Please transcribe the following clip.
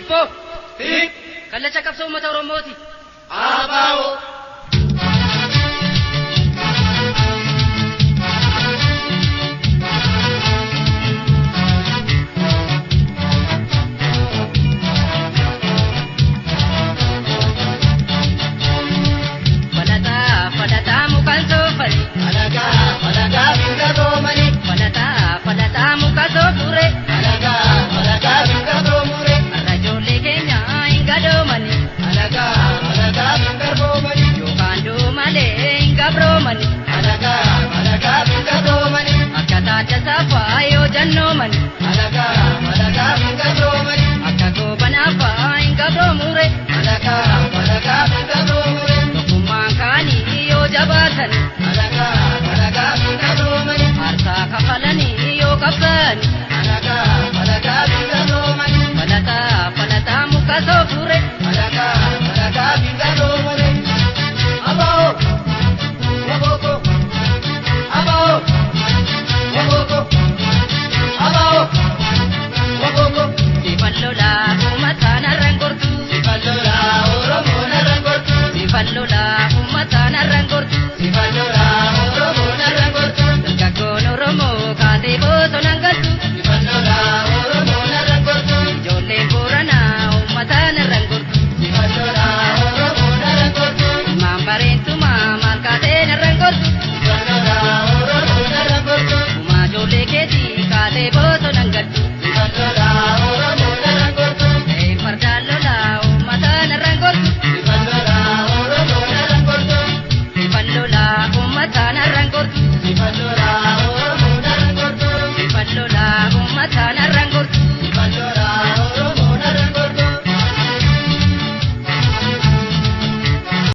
Obbo kallacha qabsoo uummata Oromooti. Abaa'oo. Falataa mukaan soofare. Falataa binga doomani. Falataa muka soofure. Falataa binga doomure. Ijoollee keenya hin gadoomani. Falataa binga doomani. Yookaan doomalee hin gabroomani. Falataa binga doomani. Akka taata saafaa yoo jannoomani.